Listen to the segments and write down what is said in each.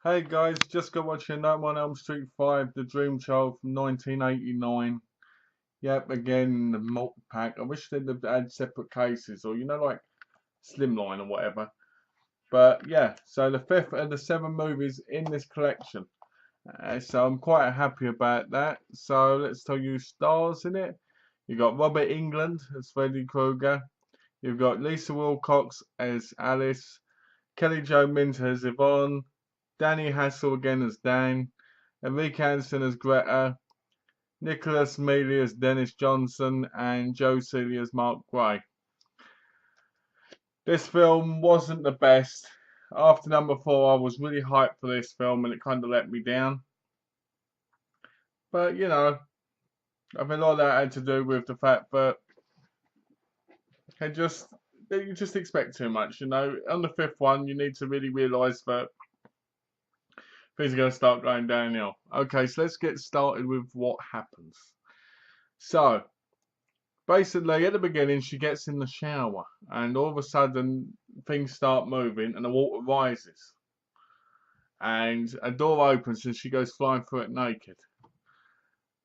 Hey guys, just got watching that one Elm Street 5, The Dream Child from 1989. Yep, again, the multi-pack. I wish they'd have had separate cases or, like Slimline or whatever. But yeah, so the fifth of the seven movies in this collection. So I'm quite happy about that. So let's tell you stars in it. You've got Robert England as Freddy Krueger. You've got Lisa Wilcox as Alice. Kelly Jo Minter as Yvonne. Danny Hassel again as Dan, Enrique Anderson as Greta, Nicholas Mealy as Dennis Johnson, and Joe Seeley as Mark Gray. This film wasn't the best. After number 4, I was really hyped for this film and it kind of let me down. But, I think a lot of that had to do with the fact that you just expect too much, On the fifth one, you need to really realise that things are going to start going downhill. Okay, so let's get started with what happens. So, basically, at the beginning, she gets in the shower, and all of a sudden, things start moving, and the water rises. And a door opens, and she goes flying through it naked.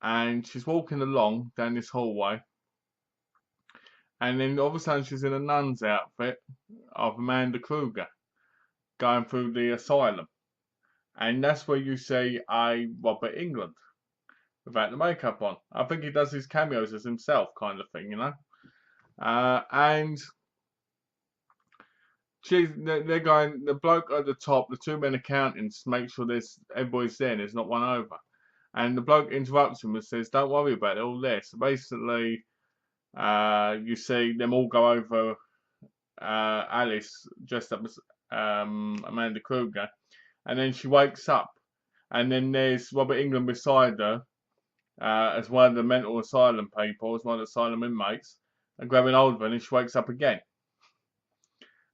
And she's walking along down this hallway, and then all of a sudden, she's in a nun's outfit of Amanda Krueger, going through the asylum. And that's where you see a Robert England without the makeup on. I think he does his cameos as himself, kind of thing, and they're going, the bloke at the top, the two men accountants, make sure everybody's there's not one over. And the bloke interrupts him and says, don't worry about it, all this. So basically, you see them all go over Alice dressed up as Amanda Krueger, and then she wakes up, and then there's Robert England beside her, as one of the mental asylum people, as one of the asylum inmates, and grabbing hold of her, and she wakes up again.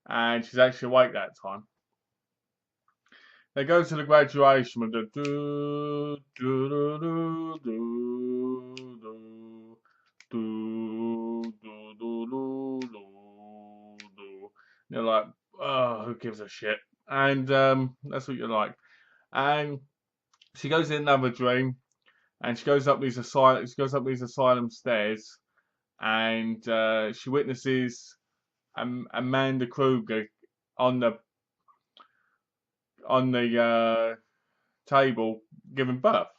And she's actually awake that time. They go to the graduation with the do do do do do do do do do do do. They're like, oh, who gives a shit? And that's what you like. And she goes in another dream, and she goes up these asylum stairs, and she witnesses Amanda Krueger on the table giving birth.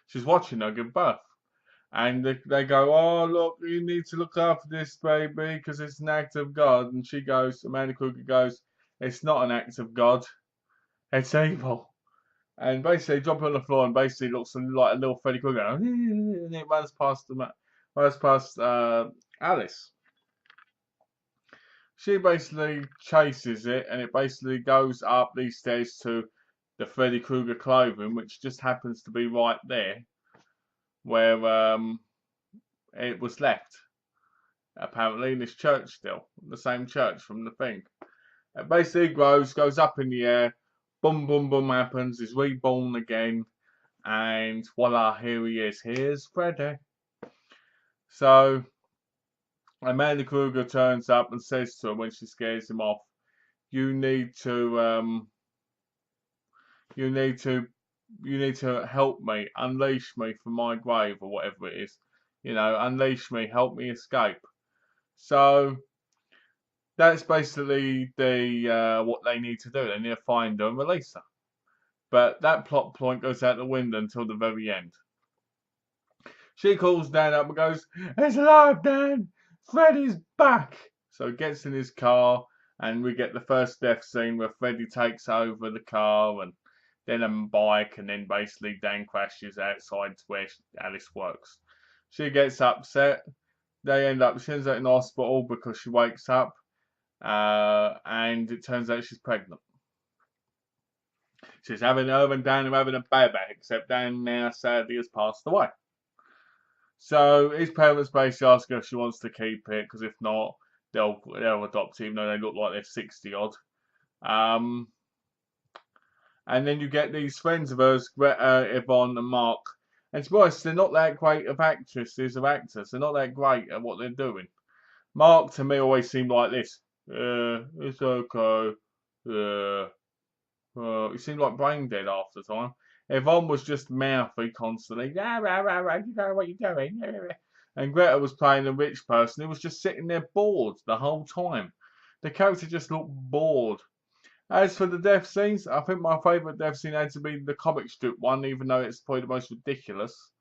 She's watching her give birth, and they go, "Oh, look, you need to look after this baby because it's an act of God." And Amanda Krueger goes, "It's not an act of God, it's evil." And basically, they drop it on the floor, and basically looks like a little Freddy Krueger, and it runs past Alice. She basically chases it, and it basically goes up these stairs to the Freddy Krueger clothing, which just happens to be right there where it was left. Apparently in this church still, the same church from the thing. It basically goes up in the air, boom, boom, boom happens, is reborn again, and voila, here he is. Here's Freddy. So Amanda Krueger turns up and says to her when she scares him off, "You need to help me, unleash me from my grave," or whatever it is. Unleash me, help me escape. So that's basically what they need to do. They need to find her and release her. But that plot point goes out the window until the very end. She calls Dan up and goes, "It's alive, Dan! Freddy's back!" So he gets in his car, and we get the first death scene where Freddy takes over the car, and then a bike, and then basically Dan crashes outside where Alice works. She gets upset. She ends up in hospital because she wakes up, and it turns out she's pregnant. She's having her and Dan are having a baby, except Dan now sadly has passed away. So his parents basically ask her if she wants to keep it, because if not, they'll adopt it, even though they look like they're 60 odd. And then you get these friends of hers, Greta, Yvonne, and Mark. And to be honest, they're not that great of actresses, of actors. They're not that great at what they're doing. Mark, to me, always seemed like this. It's okay. He seemed like brain dead half the time. Yvonne was just mouthy constantly. "Ah, rah, rah, rah, you know what you're doing." And Greta was playing a rich person who was just sitting there bored the whole time. The character just looked bored. As for the death scenes, I think my favourite death scene had to be the comic strip one, even though it's probably the most ridiculous.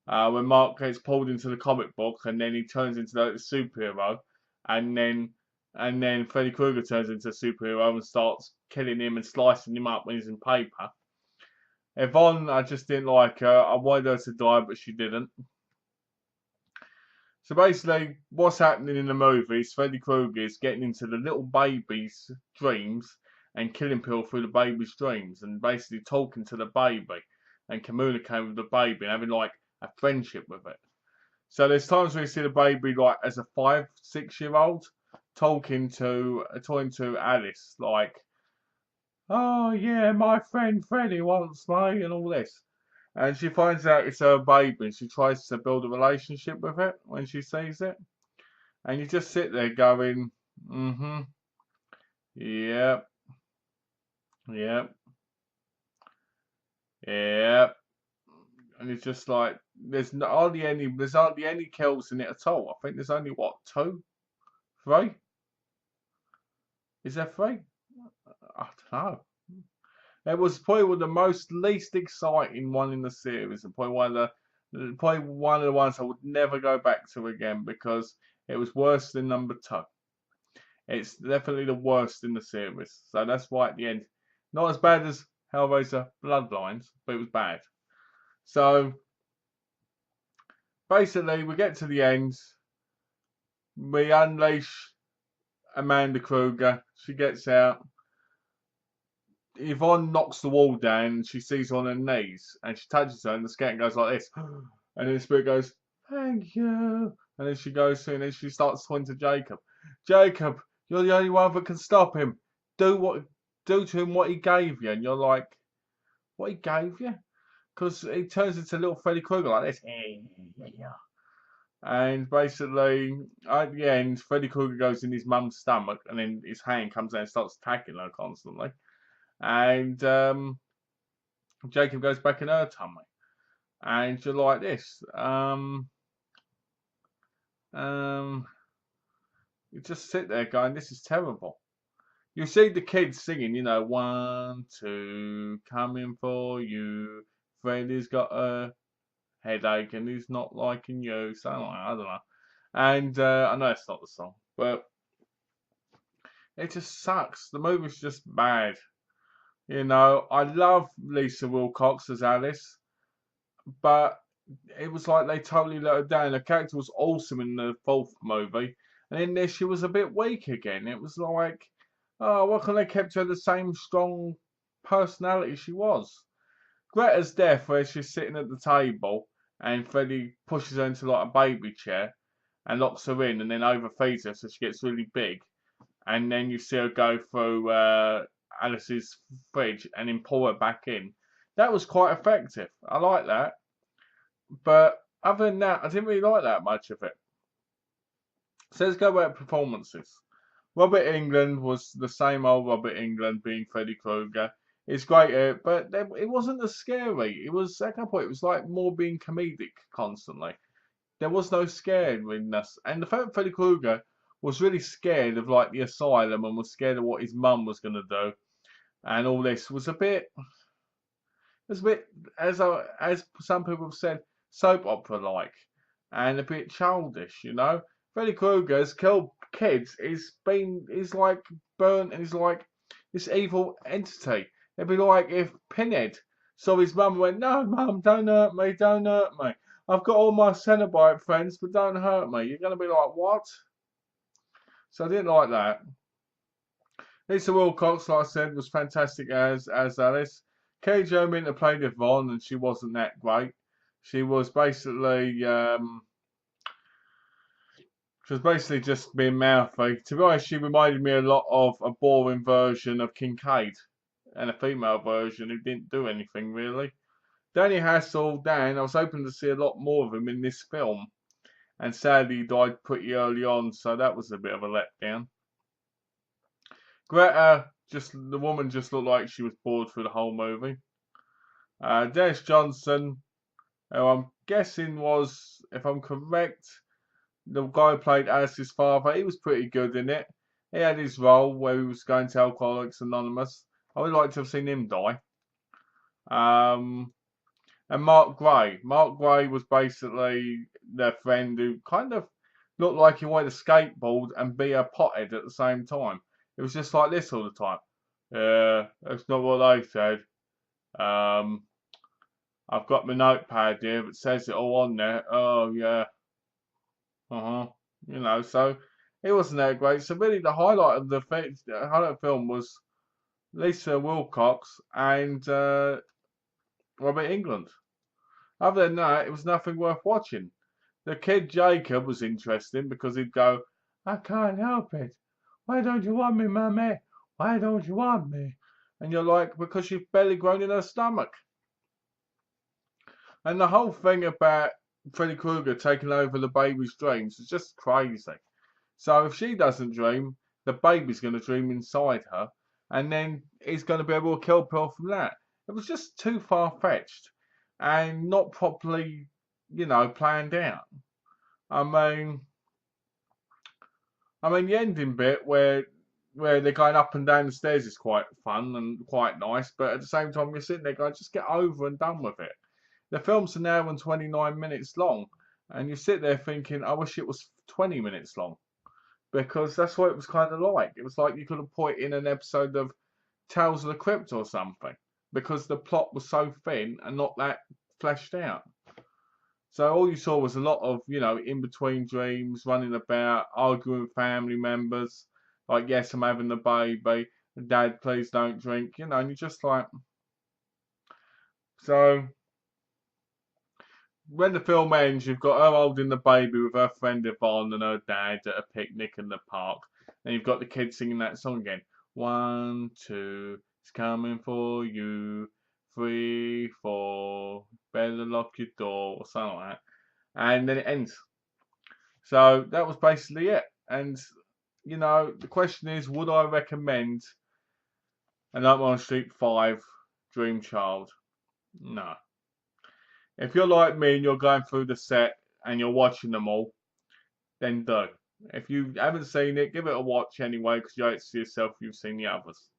When Mark gets pulled into the comic book and then he turns into the superhero, and then Freddy Krueger turns into a superhero and starts killing him and slicing him up when he's in paper. Yvonne, I just didn't like her. I wanted her to die, but she didn't. So basically, what's happening in the movie is Freddy Krueger is getting into the little baby's dreams and killing people through the baby's dreams and basically talking to the baby and communicating with the baby and having like a friendship with it. So there's times where you see the baby like as a 5, 6 year old talking to Alice like, "Oh yeah, my friend Freddy wants me," and all this. And she finds out it's her baby and she tries to build a relationship with it when she sees it. And you just sit there going, mm-hmm, yep, yep, yep. And it's just like, hardly any kills in it at all. I think there's only, what, 2? 3? Is there 3? I don't know. It was probably the least exciting one in the series, and probably one of the ones I would never go back to again because it was worse than number 2. It's definitely the worst in the series, so that's why at the end, not as bad as Hellraiser Bloodlines, but it was bad. So basically, we get to the end. We unleash Amanda Krueger. She gets out. Yvonne knocks the wall down and she sees her on her knees and she touches her and the skeleton goes like this. And then the spirit goes, "Thank you." And then she goes through and then she starts talking to Jacob. "Jacob, you're the only one that can stop him. Do to him what he gave you." And you're like, "What he gave you?" Because he turns into little Freddy Krueger like this. And basically, at the end, Freddy Krueger goes in his mum's stomach and then his hand comes out and starts attacking her constantly. And Jacob goes back in her tummy. And you're like this. You just sit there going, "This is terrible." You see the kids singing, 1, 2, coming for you. Freddy's got a headache and he's not liking you. So I don't know. And I know it's not the song, but it just sucks. The movie's just bad. I love Lisa Wilcox as Alice, but it was like they totally let her down. Her character was awesome in the 4th movie, and in this she was a bit weak again. It was like, oh, why can't they kept her the same strong personality she was? Greta's death, where she's sitting at the table and Freddy pushes her into like a baby chair and locks her in and then overfeeds her so she gets really big. And then you see her go through Alice's fridge and then pull her back in. That was quite effective. I like that. But other than that, I didn't really like that much of it. So let's go back to performances. Robert Englund was the same old Robert Englund being Freddy Krueger. It's great, but it wasn't as scary. It was, at that point, it was like more being comedic constantly. There was no scariness. And the fact that Freddy Krueger was really scared of like the asylum and was scared of what his mum was going to do and all this was a bit, as some people have said, soap opera like and a bit childish. Freddy Krueger's killed kids. He's like burnt and he's like this evil entity. It'd be like if Pinhead saw his mum and went, "No, mum, don't hurt me, don't hurt me. I've got all my Cenobite friends, but don't hurt me." You're going to be like, "What?" So I didn't like that. Lisa Wilcox, like I said, was fantastic as Alice. Kelly Jo Minter played Yvonne, and she wasn't that great. She was basically just being mouthy. To be honest, she reminded me a lot of a boring version of Kincaid, and a female version who didn't do anything really. Danny Hassel, Dan, I was hoping to see a lot more of him in this film. And sadly he died pretty early on, so that was a bit of a letdown. Greta just the woman just looked like she was bored through the whole movie. Dennis Johnson, who I'm guessing was, if I'm correct, the guy who played Alice's father. He was pretty good in it. He had his role where he was going to Alcoholics Anonymous. I would like to have seen him die. And Mark Gray. Mark Gray was basically their friend who kind of looked like he wanted to skateboard and be a pothead at the same time. It was just like this all the time. Yeah, that's not what they said. Um, I've got my notepad here that says it all on there. Oh yeah, You know, so it wasn't that great. So really, the highlight of the film was Lisa Wilcox and Robert England. Other than that, it was nothing worth watching. The kid Jacob was interesting because he'd go, I can't help it. Why don't you want me, mummy? Why don't you want me? And you're like, because she's barely grown in her stomach. And the whole thing about Freddy Krueger taking over the baby's dreams is just crazy. So if she doesn't dream, the baby's going to dream inside her. And then he's going to be able to kill people from that. It was just too far-fetched and not properly, planned out. I mean, the ending bit where they're going up and down the stairs is quite fun and quite nice, but at the same time you're sitting there going, just get over and done with it. The film's an hour and 29 minutes long, and you sit there thinking, I wish it was 20 minutes long, because that's what it was kind of like. It was like you could have put in an episode of Tales of the Crypt or something, because the plot was so thin and not that fleshed out. So all you saw was a lot of, in-between dreams, running about, arguing with family members, like, yes, I'm having the baby, Dad, please don't drink, and you're just like... So, when the film ends, you've got her holding the baby with her friend Yvonne and her dad at a picnic in the park, and you've got the kids singing that song again. 1, 2, it's coming for you. 3, 4, better lock your door, or something like that. And then it ends. So that was basically it. And, the question is, would I recommend a Nightmare on Street 5 Dream Child? No. If you're like me and you're going through the set and you're watching them all, then do. If you haven't seen it, give it a watch anyway, because you owe it to yourself if you've seen the others.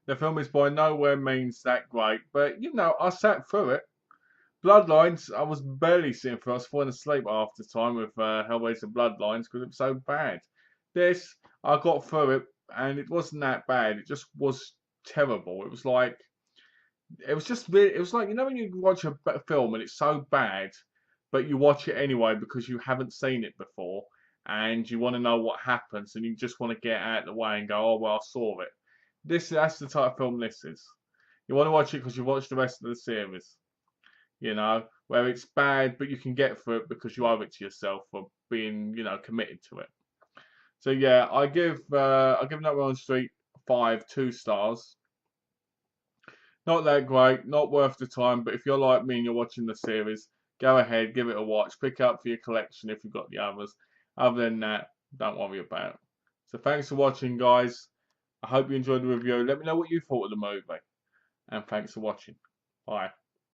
The film is by nowhere means that great, but I sat through it. Bloodlines, I was barely sitting through. I was falling asleep half the time with Hellraiser Bloodlines because it was so bad. This, I got through it, and it wasn't that bad. It just was terrible. It was like, it was just really, it was like, when you watch a film and it's so bad, but you watch it anyway because you haven't seen it before, and you want to know what happens, and you just want to get out of the way and go, oh, well, I saw it. That's the type of film this is. You want to watch it because you watched the rest of the series. Where it's bad, but you can get through it because you owe it to yourself for being, committed to it. So yeah, I give Nightmare on Street 5 2 stars. Not that great, not worth the time, but if you're like me and you're watching the series, go ahead, give it a watch, pick it up for your collection if you've got the others. Other than that, don't worry about it. So thanks for watching, guys. I hope you enjoyed the review. Let me know what you thought of the movie. And thanks for watching. Bye.